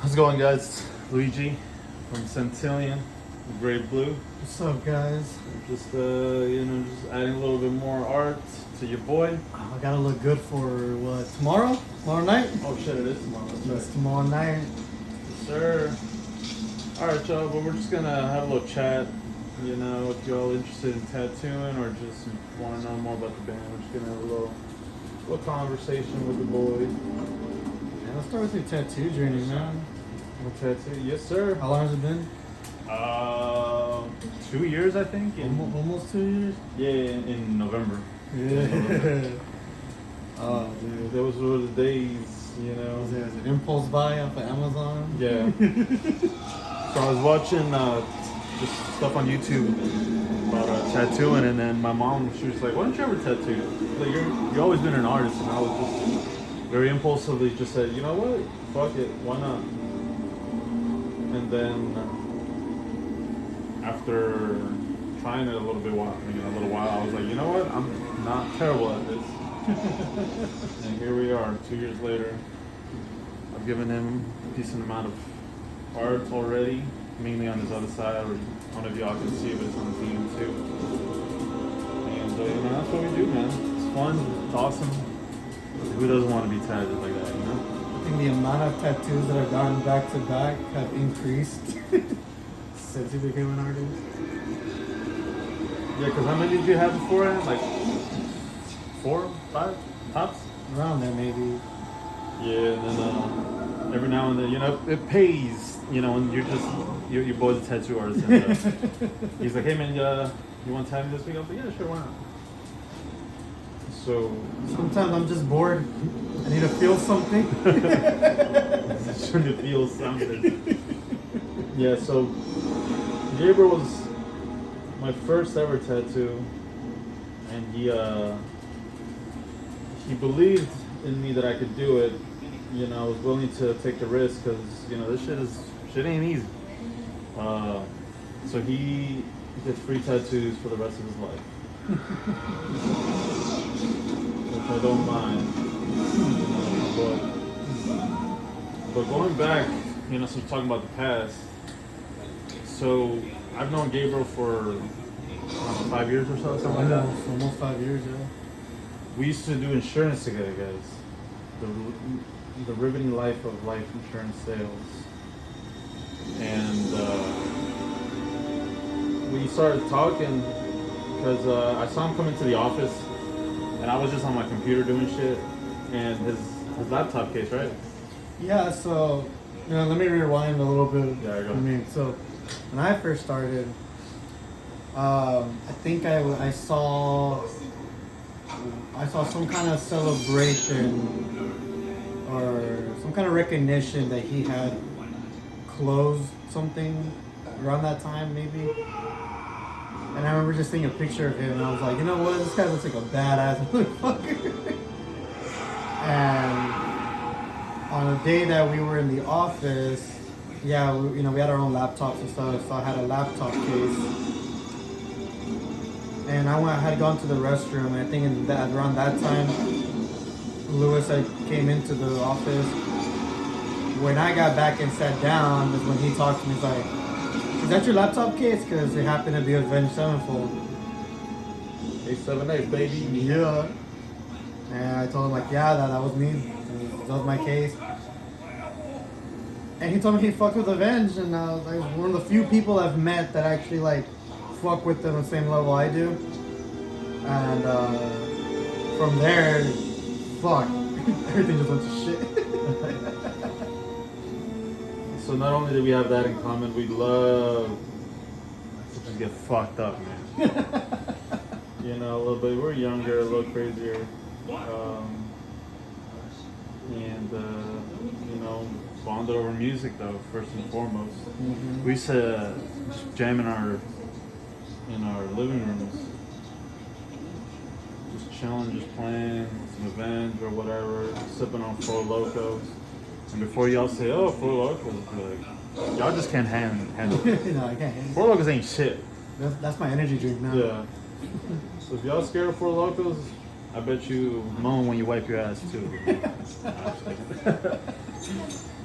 How's it going, guys? Luiggi from Centillion, GrayBlue. What's up, guys? Just just adding a little bit more art to your boy. I gotta look good for what? Tomorrow? Tomorrow night? Oh shit, it is tomorrow. It's tomorrow night. Yes, sir. All right, y'all. But we're just gonna have a little chat. You know, if you're all interested in tattooing or just want to know more about the band, we're just gonna have a little conversation with the boy. Yeah, let's start with your tattoo journey, man. Tattoo, yes, sir. How long has it been? 2 years, I think. Almost 2 years? Yeah, in November. Yeah. Oh, dude. Those were the days, you know. Was it an impulse buy off of Amazon? Yeah. So I was watching just stuff on YouTube about tattooing, and then my mom, she was like, "Why don't you ever tattoo? Like, you've always been an artist." And I was just very impulsively just said, "You know what? Fuck it, why not?" And then after trying it a little while, I was like, "You know what? I'm not terrible at this." And here we are, 2 years later. I've given him a decent amount of art already, mainly on his other side, or one of y'all can see it, but it's on the team too. And that's what we do, man. It's fun, it's awesome. Who doesn't want to be tattooed like that, you know? I think the amount of tattoos that I've gotten back to back have increased since you became an artist. Yeah, because how many did you have beforehand? Like 4, 5 tops? Around there, maybe. Yeah, and then every now and then, you know, it pays, you know, when your boy's a tattoo artist. And, he's like, "Hey man, you want to tattoo this week?" I was like, "Yeah, sure, why not?" So Sometimes I'm just bored. I need to feel something. trying to feel something. Yeah, so Gabriel was my first ever tattoo, and he believed in me that I could do it. You know, I was willing to take the risk because, you know, this shit ain't easy. So he gets free tattoos for the rest of his life, which I don't mind. But going back, you know, so we're talking about the past. So I've known Gabriel for 5 years or so, something like that. Almost 5 years, yeah. We used to do insurance together, guys. The riveting life of life insurance sales. And we started talking because I saw him come into the office, and I was just on my computer doing shit, and his laptop case, right? Yeah, so, you know, let me rewind a little bit. Yeah, go. I mean, so when I first started, I think I saw some kind of celebration or some kind of recognition that he had closed something around that time, maybe. And I remember just seeing a picture of him, and I was like, you know what, this guy looks like a badass motherfucker. And on a day that we were in the office, yeah, we had our own laptops and stuff, so I had a laptop case. And I had gone to the restroom, and I think around that time, Lewis came into the office. When I got back and sat down, is when he talked to me. He's like, "Is that your laptop case?" Because it happened to be Avenged Sevenfold. 878, baby. Yeah. And I told him, like, yeah, that was me. That was my case. And he told me he fucked with Avenged, and I was like, one of the few people I've met that actually, like, fuck with them on the same level I do. And from there, fuck, everything just went to shit. So not only do we have that in common, we love to just get fucked up, man. You know, a little bit. We're younger, a little crazier, and you know, bonded over music though, first and foremost. Mm-hmm. We used to just jam in our living rooms, just chilling, just playing some Avenge or whatever, sipping on Four Locos. And before y'all say, "Oh, Four Locos," like, y'all just can't handle it. No, I can't handle it. Four Locos ain't shit. That's my energy drink now. Yeah. So if y'all scared of Four Locos, I bet you moan when you wipe your ass too.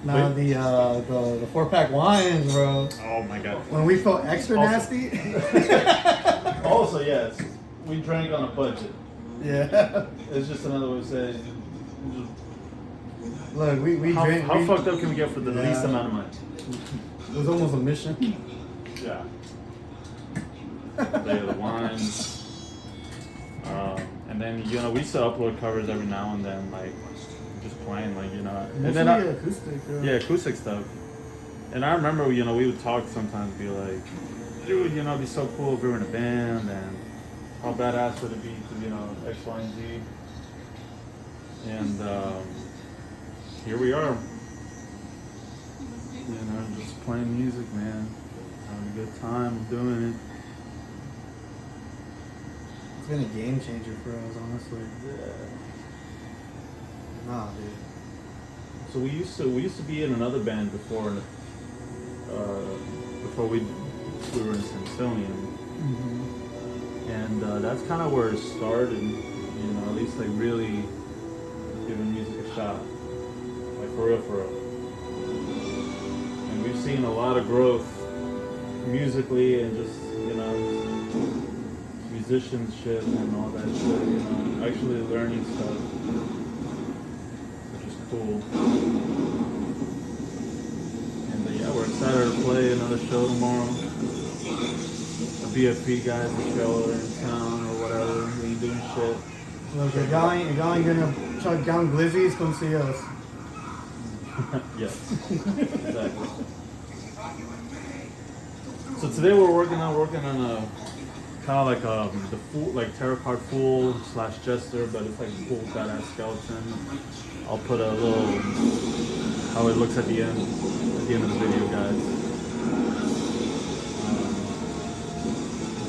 Nah, the 4-pack wines, bro. Oh my god. When we felt extra Also- nasty. Also, yes, we drank on a budget. Yeah. It's just another way of saying. Look, we How, drank. how fucked up can we get for the Yeah. least amount of money? It was almost a mission. Yeah. The wines. And then, we used to upload covers every now and then, like, just playing, like, And Mostly then acoustic. yeah, acoustic stuff. And I remember, we would talk sometimes, be like, dude, it'd be so cool if we were in a band, and how badass would it be to, X, Y, and Z. And here we are. Just playing music, man. Having a good time doing it. It's been a game changer for us, honestly. Yeah. Nah, dude. So we used to be in another band before we were in Smithsonian, Mm-hmm. and that's kind of where it started. At least like really giving music a shot, like for real. And we've seen a lot of growth musically and just musicianship and all that shit. Actually learning stuff, which is cool. And yeah, we're excited to play another show tomorrow. The BFP guys will show are in town or whatever. We ain't doing shit. Look, if y'all ain't gonna chuck down glizzies, come see us. Yes, exactly. So today we're working on a kind of like the fool, like tarot card fool / jester, but it's like a cool badass skeleton. I'll put a little how it looks at the end of the video, guys.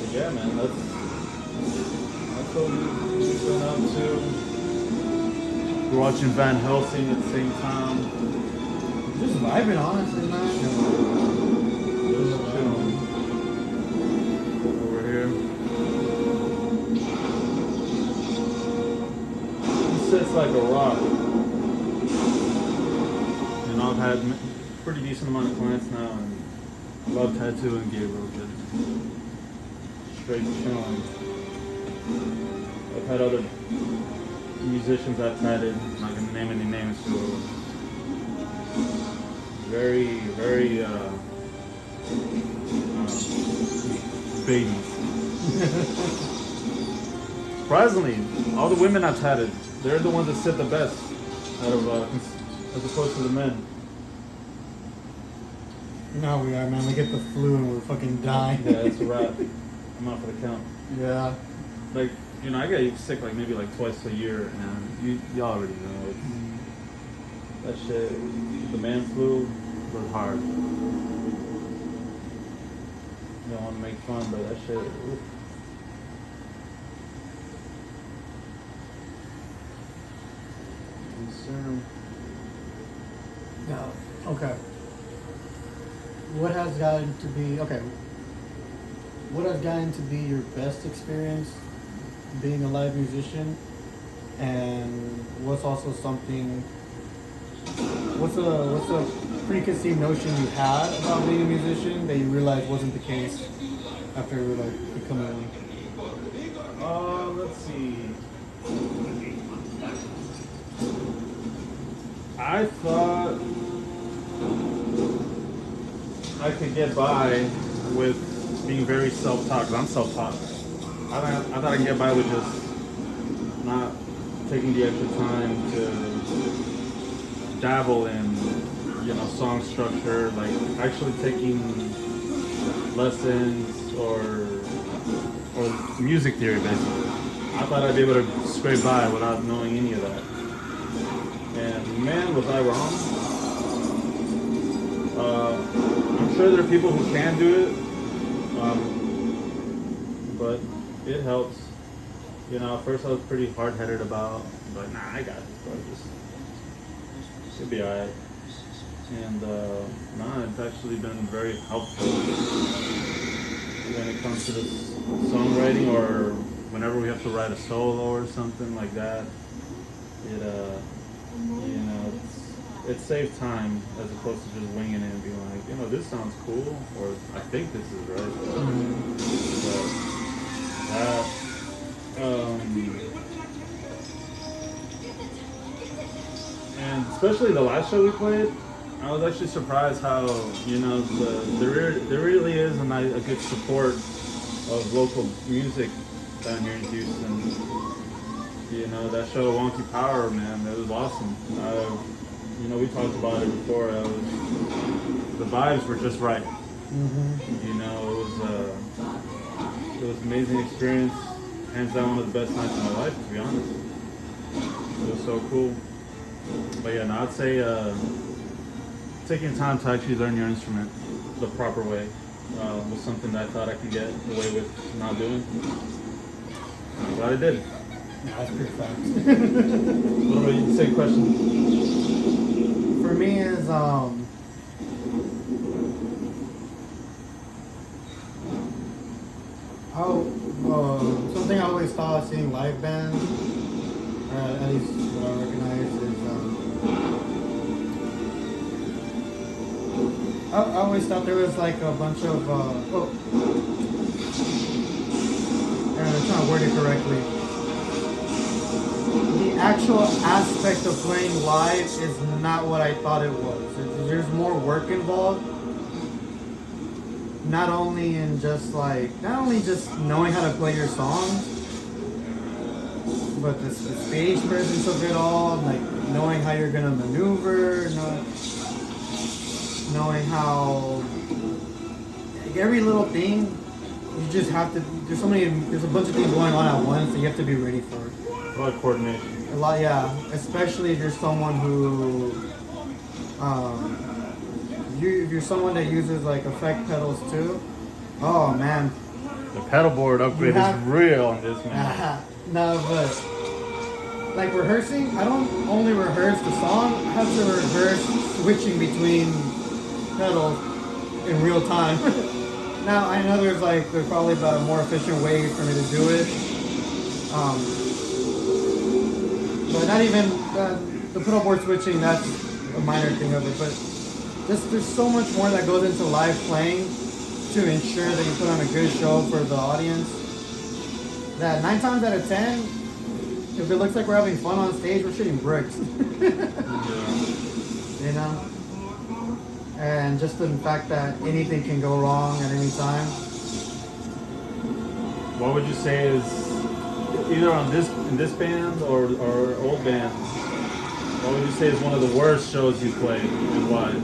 But yeah, man, that's what we've been up to. We're watching Van Helsing at the same time. Just vibing, honestly, man. Just chilling over here. He sits like a rock. I've had pretty decent amount of clients now, and love tattoo and Gabriel, just straight chilling. I've had other musicians I've tatted, I'm not gonna name any names, so very babies. Surprisingly, all the women I've tatted, they're the ones that sit the best out of as opposed to the men. No, we are, man. We get the flu and we're fucking dying. Yeah, it's a wrap. I'm out for the count. Yeah. Like, I get sick maybe twice a year, and y'all already know. That shit, the man flu was hard. You don't want to make fun, but that shit, oof. Concern. No. Okay. What has gotten to be your best experience being a live musician, and what's also something? What's a preconceived notion you had about being a musician that you realized wasn't the case after becoming one? Let's see. I thought I could get by with being very self-taught, because I'm self-taught. I thought I could get by with just not taking the extra time to dabble in, song structure, like actually taking lessons or music theory, basically. I thought I'd be able to scrape by without knowing any of that. And man, was I wrong. I'm sure there are people who can do it, but it helps. At first I was pretty hard-headed about, but nah, I got this, bro. It'll be alright. And it's actually been very helpful when it comes to this songwriting, or whenever we have to write a solo or something like that. it saves time as opposed to just winging it and being like, you know, this sounds cool, or I think this is right. But and especially the last show we played, I was actually surprised how, you know, there really is a good support of local music down here in Houston. You know, that show Wonky Power, man, it was awesome. You know, we talked about it before. The vibes were just right. You know, it was an amazing experience. Hands down, one of the best nights of my life, to be honest. It was so cool. But yeah, no, I'd say taking time to actually learn your instrument the proper way was something that I thought I could get away with not doing. I'm glad I did. Yeah, that's pretty fast. What about you? Same question. For me is something I always thought seeing live bands, at least what I recognize is I always thought there was like a bunch of and I'm trying to word it correctly. The actual aspect of playing live is not what I thought it was. There's more work involved. Not only just knowing how to play your songs, but the stage presence of it all, like knowing how you're gonna maneuver, knowing how like every little thing, you just have to. There's a bunch of things going on at once that you have to be ready for. A lot of coordination. A lot, yeah. Especially if you're someone who, if you're someone that uses like effect pedals too. Oh man. The pedal board upgrade is real on this, man. No, but like rehearsing, I don't only rehearse the song. I have to rehearse switching between pedals in real time. Now I know there's probably about more efficient ways for me to do it. But not even the pedal board switching, that's a minor thing of it. But there's so much more that goes into live playing to ensure that you put on a good show for the audience. That 9 times out of 10, if it looks like we're having fun on stage, we're shooting bricks. You know? And just the fact that anything can go wrong at any time. What would you say is either in this band or old band? What would you say is one of the worst shows you played and why?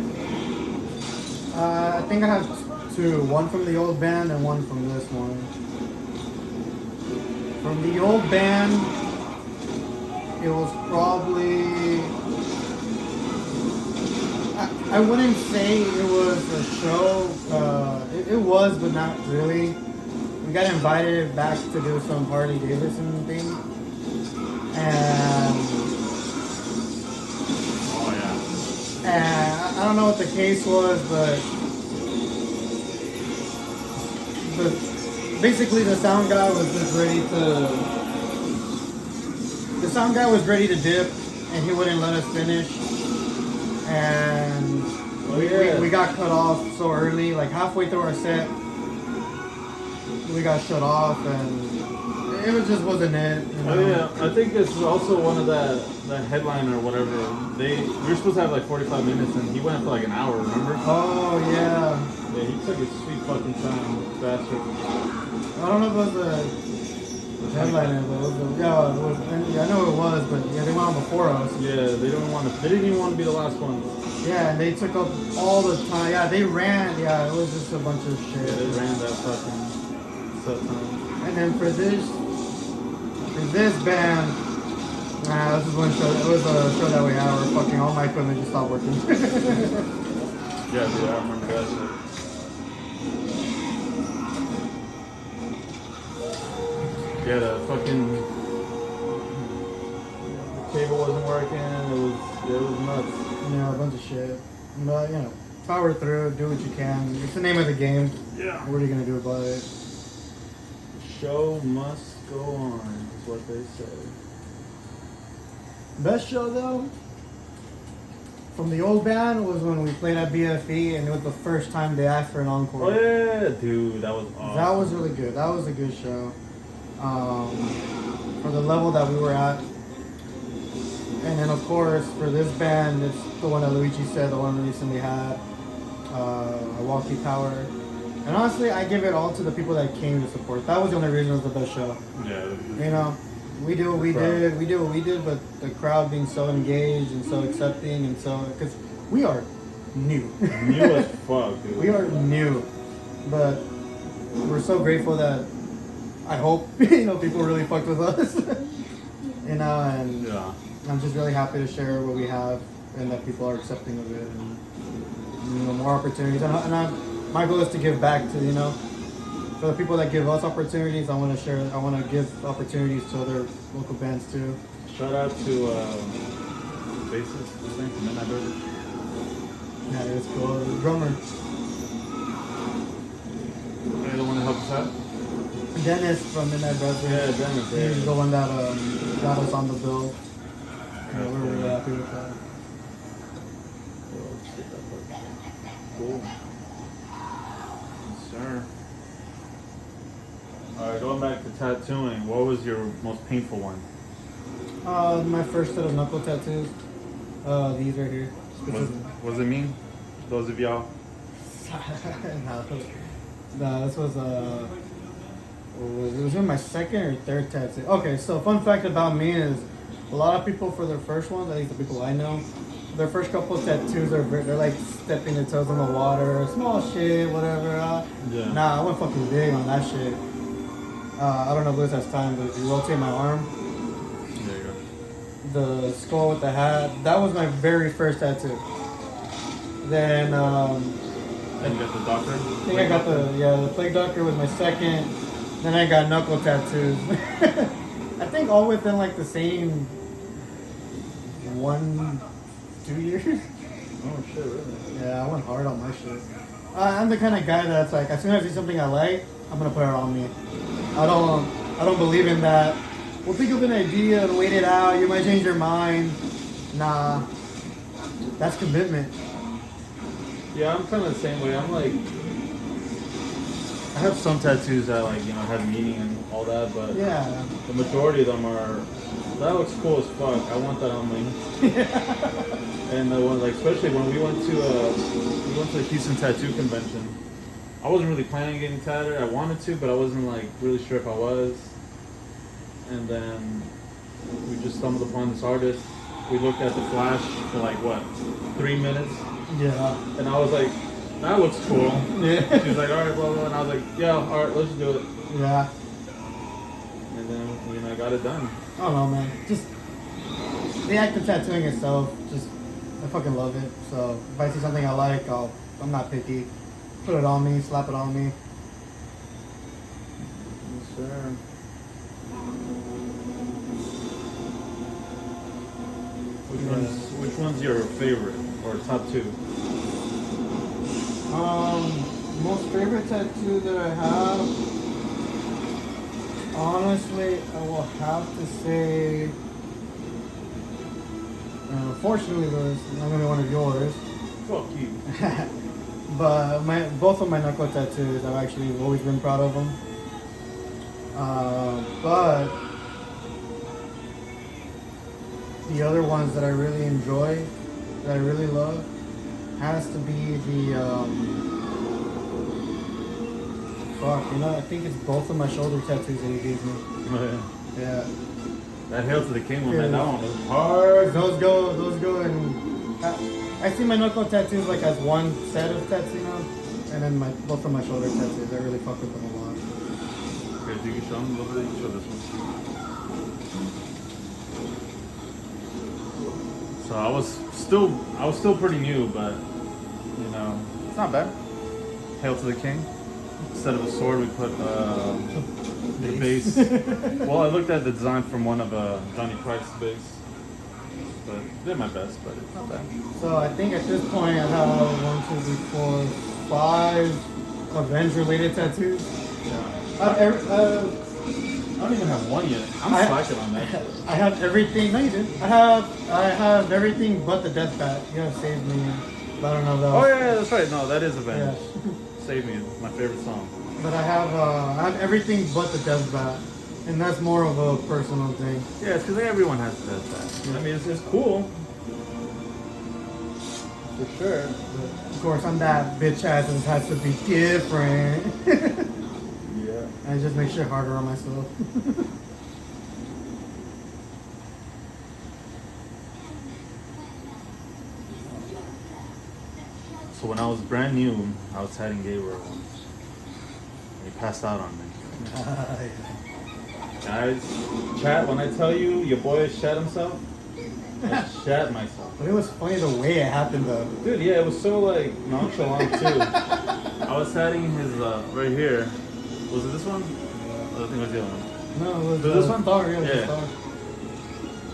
I think I have two. One from the old band and one from this one. From the old band, it was probably... I wouldn't say it was a show. It was, but not really. We got invited back to do some Harley Davidson thing. And... Oh, yeah. And I don't know what the case was, but basically the sound guy was just ready to... The sound guy was ready to dip, and he wouldn't let us finish. And we got cut off so early, like halfway through our set. We got shut off, and it just wasn't it. You know? Oh yeah, I think this is also one of the headliner or whatever. We were supposed to have like 45 minutes, and he went for like an hour. Remember? Oh yeah. Yeah, he took his sweet fucking time, bastard. I don't know if it was the headliner, but it was I know it was, but yeah, they went on before us. Yeah, they didn't even want to be the last ones. Yeah, and they took up all the time. Yeah, they ran. Yeah, it was just a bunch of shit. Yeah, they ran that fucking set time. And then for this band, this is one show. It was a show that we had where fucking all my equipment just stopped working. Yeah, dude, I remember that shit. Yeah, the fucking cable wasn't working. It was nuts. Yeah, a bunch of shit. But you know, power through, do what you can. It's the name of the game. Yeah. What are you gonna do about it? The show must go on, is what they say. Best show though, from the old band was when we played at BFE, and it was the first time they asked for an encore. Oh yeah, dude, that was awesome. That was really good. That was a good show. For the level that we were at. And then, of course, for this band, it's the one that Luiggi said, the one we recently had, Milwaukee Power. And honestly, I give it all to the people that came to support. That was the only reason it was the best show. Yeah. You know, we do what we did, but the crowd being so engaged and so accepting and so, because we are new. New as fuck, dude. We are new, but we're so grateful that I hope, people really fucked with us. And Yeah. I'm just really happy to share what we have and that people are accepting of it and, more opportunities. My goal is to give back to, for the people that give us opportunities, I want to give opportunities to other local bands too. Shout out to bassist, his name from Midnight Brothers. Yeah, it's cool. The drummer. You're the one that helped us out? Dennis from Midnight Brothers. Yeah, Dennis. Yeah. He's the one that got us on the bill. We're really happy with that. Cool. Yes, sir. Alright, going back to tattooing, what was your most painful one? My first set of knuckle tattoos. These right here. What does it mean? Those of y'all? No, this was it was in my second or third tattoo. Okay, so fun fact about me is a lot of people for their first ones, at least the people I know, their first couple of tattoos they're like stepping their toes in the water, small shit, whatever. Yeah. Nah, I went fucking big on that shit. I don't know if Liz has time, but if you rotate my arm, There you go. the skull with the hat, that was my very first tattoo. Then And you got the doctor? I think I got the plague doctor was my second. Then I got knuckle tattoos. I think all within like the same 1-2 years. Oh shit, really? Yeah, I went hard on my shit. I'm the kind of guy that's like, as soon as I see something I like, I'm gonna put it on me. I don't believe in that. We'll think of an idea and wait it out. You might change your mind. Nah, that's commitment. Yeah, I'm kind of the same way. I'm like, I have some tattoos that have meaning and all that, but Yeah. the majority of them are, that looks cool as fuck. I want that on me. And the one, especially when we went to the Houston Tattoo Convention. I wasn't really planning on getting tattooed. I wanted to, but I wasn't really sure if I was. And then we just stumbled upon this artist. We looked at the flash for 3 minutes. Yeah. And I was like, that looks cool. Yeah. She was like, alright, blah, blah. And I was like, yeah, alright, let's do it. Yeah. And then, I got it done. I don't know, man. Just the act of tattooing itself, I fucking love it. So if I see something I like, I'm not picky. Put it on me, slap it on me. Yes, sir. Which one's your favorite or top two? Most favorite tattoo that I have, honestly, I will have to say, fortunately, Liz, it's not gonna be one of yours. Fuck you. But both of my knuckle tattoos, I've actually always been proud of them. But the other ones that I really enjoy, that I really love, has to be I think it's both of my shoulder tattoos that he gave me. Oh, yeah. Yeah. That Hail to the King one, Yeah. man, that one was hard. Those go, and I see my knuckle tattoos as one set of tattoos, and then both of my shoulder tattoos, I really fuck with them a lot. Okay, you can show them a little bit. You can show this one. So I was still pretty new, but it's not bad. Hail to the King. Instead of a sword, we put the base. Well, I looked at the design from one of Johnny Price's base. But did my best, but it's not bad. So I think at this point I have 1, 2, 3, 4, 5 Avenge related tattoos. Yeah. I don't even have one yet. I'm slacking on that. I have everything. No, you did. I have everything but the death bat. You gotta save me. But I don't know though. Oh yeah, that's right. No, that is Avenged. Yeah. Save Me is my favorite song. But I have everything but the death bat, and that's more of a personal thing. Yeah, it's because everyone has the death bat. Yeah. I mean, it's cool. For sure. But of course, I'm that bitch ass, and it has to be different. Yeah. And it just makes shit harder on myself. So when I was brand new, I was hiding Gabriel once. And he passed out on me. Guys, chat, when I tell you your boy shat himself, I shat myself. But it was funny the way it happened though. Dude, yeah, it was so like nonchalant too. I was hiding his right here. Was it this one? I think it was the other one. No, it was this one? Star, yeah. Yeah. Star.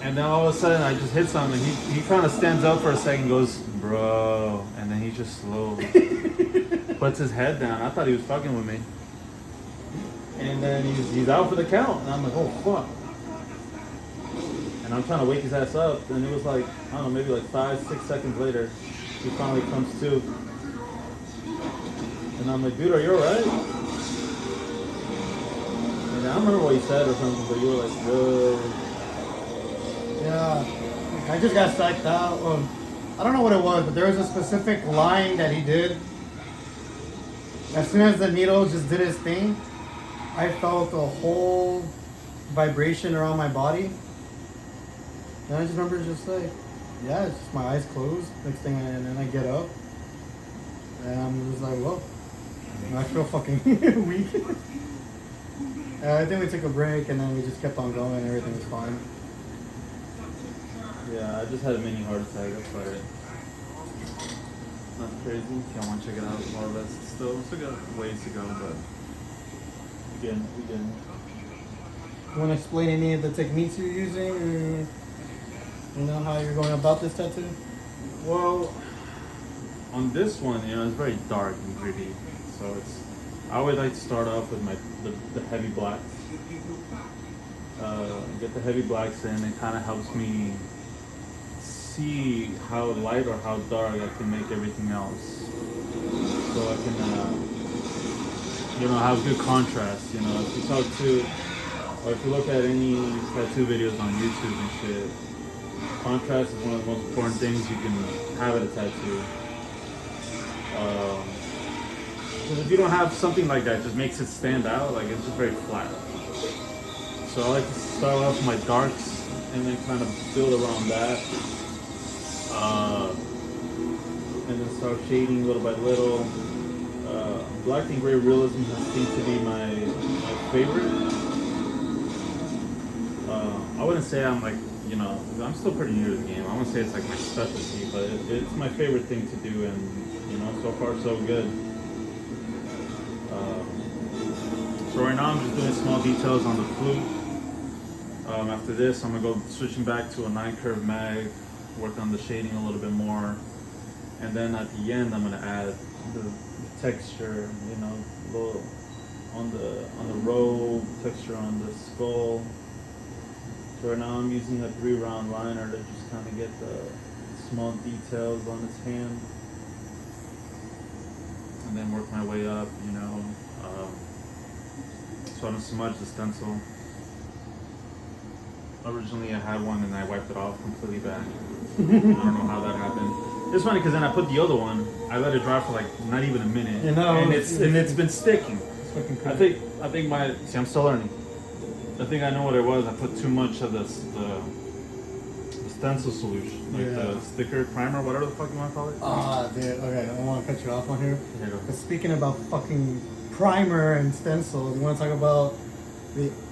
And then all of a sudden I just hit something. He kind of stands up for a second, goes, bro, and then he just slowly puts his head down. I thought he was fucking with me. And then he's out for the count, and I'm like, oh fuck. And I'm trying to wake his ass up, and it was like, I don't know, maybe like 5-6 seconds later, he finally comes to. And I'm like, dude, are you alright? And I don't remember what he said or something, but you were like, good. Yeah, I just got psyched out. I don't know what it was, but there was a specific line that he did. As soon as the needle just did its thing, I felt a whole vibration around my body. And I just remember just like, yeah, it's just my eyes closed. Next thing, and then I get up. And I'm just like, whoa. And I feel fucking weak. I think we took a break and then we just kept on going and everything was fine. Yeah, I just had a mini heart attack, that's about it. Not crazy. If y'all want to check it out, more or less. Still got ways to go, but we getting. You want to explain any of the techniques you're using, or you know how you're going about this tattoo? Well, on this one, it's very dark and gritty. So I always like to start off with the heavy blacks. Get the heavy blacks in. It kind of helps me see how light or how dark I can make everything else. So I can, have good contrast. If you talk to, or if you look at any tattoo videos on YouTube and shit, contrast is one of the most important things you can have at a tattoo. Because if you don't have something like that, it just makes it stand out. Like, it's just very flat. So I like to start off with my darks and then kind of build around that. And then start shading little by little. Black and gray realism seems to be my favorite. I wouldn't say I'm like, I'm still pretty new to the game. I wouldn't say it's like my specialty, but it's my favorite thing to do, and so far so good. So right now I'm just doing small details on the flute. After this, I'm gonna go switching back to a 9-curve mag, work on the shading a little bit more, and then at the end I'm gonna add the texture, little on the robe, texture on the skull. So right now I'm using a 3-round liner to just kind of get the small details on his hand, and then work my way up. So I'm gonna smudge the stencil. Originally I had one and I wiped it off completely back. I don't know how that happened. It's funny because then I put the other one, I let it dry for like not even a minute, and it's been sticking. It's fucking cool. I think I'm still learning. I think I know what it was. I put too much of the stencil solution, like the sticker primer, whatever the fuck you want to call it. Dude, okay, I want to cut you off on here. Here you go. But speaking about fucking primer and stencils, you want to talk about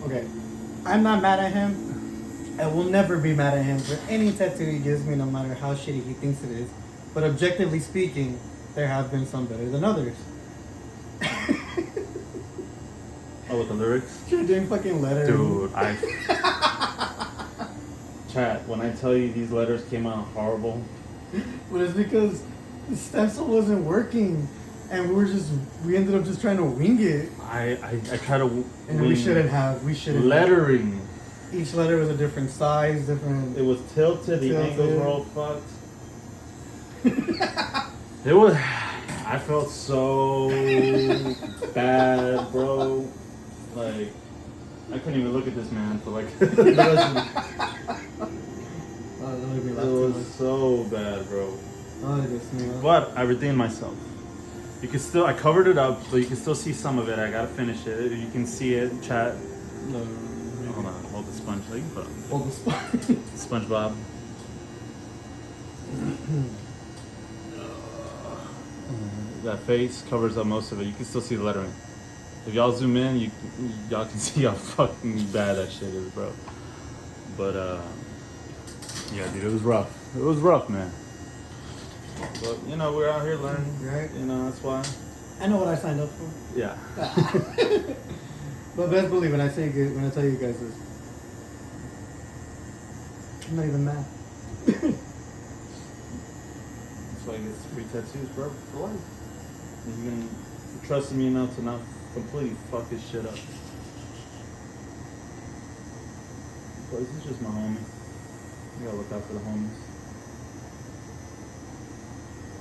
okay, I'm not mad at him. I will never be mad at him for any tattoo he gives me, no matter how shitty he thinks it is. But objectively speaking, there have been some better than others. Oh, with the lyrics? You're doing fucking letters. Dude, Chat, when I tell you these letters came out horrible. But it's because the stencil wasn't working. and we ended up just trying to wing it. I try to And wing we shouldn't. lettering. Each letter was a different size, different. It was tilted. The Tilted. angles were all fucked. It was. I felt so bad, bro. Like I couldn't even look at this man for like. It was so bad, bro. But I redeemed myself. You can still. I covered it up, so you can still see some of it. I gotta finish it. You can see it. Chat. No. Hold on. Hold the sponge. Like, Hold the sponge. SpongeBob. That face covers up most of it. You can still see the lettering. If y'all zoom in, y'all can see how fucking bad that shit is, bro. But yeah, dude, it was rough. It was rough, man. But you know, we're out here learning, right? You know, that's why. I know what I signed up for. Yeah. But best believe when I tell you guys this, I'm not even mad. That's why I get free tattoos, bro, for life. You can trust me enough to not completely fuck his shit up. But this is just my homie. You gotta look out for the homies.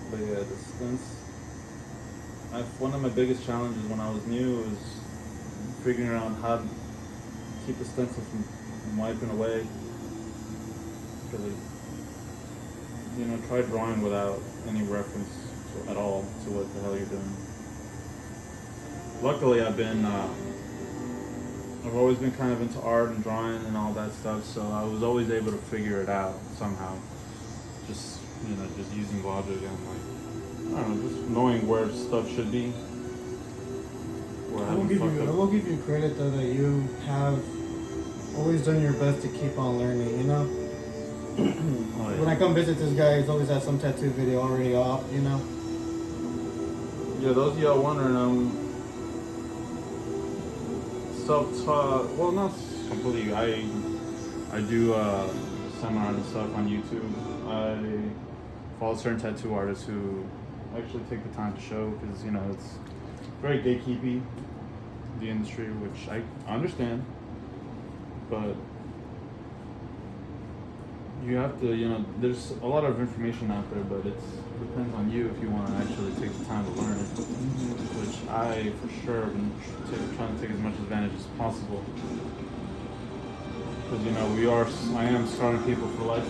But yeah, the stints. One of my biggest challenges when I was new was figuring out how to keep the stencil from wiping away. Because try drawing without any reference at all to what the hell you're doing. Luckily, I've always been kind of into art and drawing and all that stuff, so I was always able to figure it out somehow. Just using logic and I don't know, just knowing where stuff should be. I will give you credit though that you have always done your best to keep on learning, you know? Oh, yeah. When I come visit this guy, he's always had some tattoo video already up, you know? Yeah, those of y'all wondering, self-taught, well, not completely. I do seminars and stuff on YouTube. I follow certain tattoo artists who actually take the time to show, because it's very gatekeepy, the industry, which I understand, but you have to, there's a lot of information out there, but it depends on you if you want to actually take the time to learn it, which I for sure have been trying to take as much advantage as possible, because I am scarring people for life,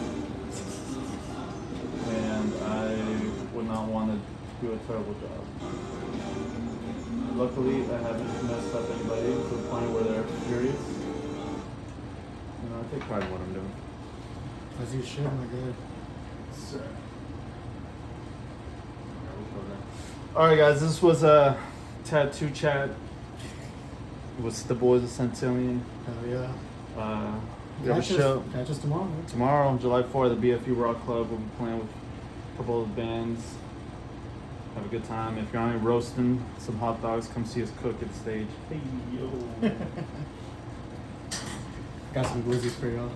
and I would not want to do a terrible job. Luckily, I haven't messed up anybody to the point where they're furious. I take pride in what I'm doing. As you should, my God. Sir. Alright, guys, this was a tattoo chat with the boys of Centillion. Hell yeah. We have a show. Catch us tomorrow, man. Tomorrow, July 4th, the BFU Rock Club. We'll be playing with a couple of bands. Have a good time. If you're on any roasting some hot dogs, come see us cook at the stage. Hey, yo. Got some glizzies for y'all.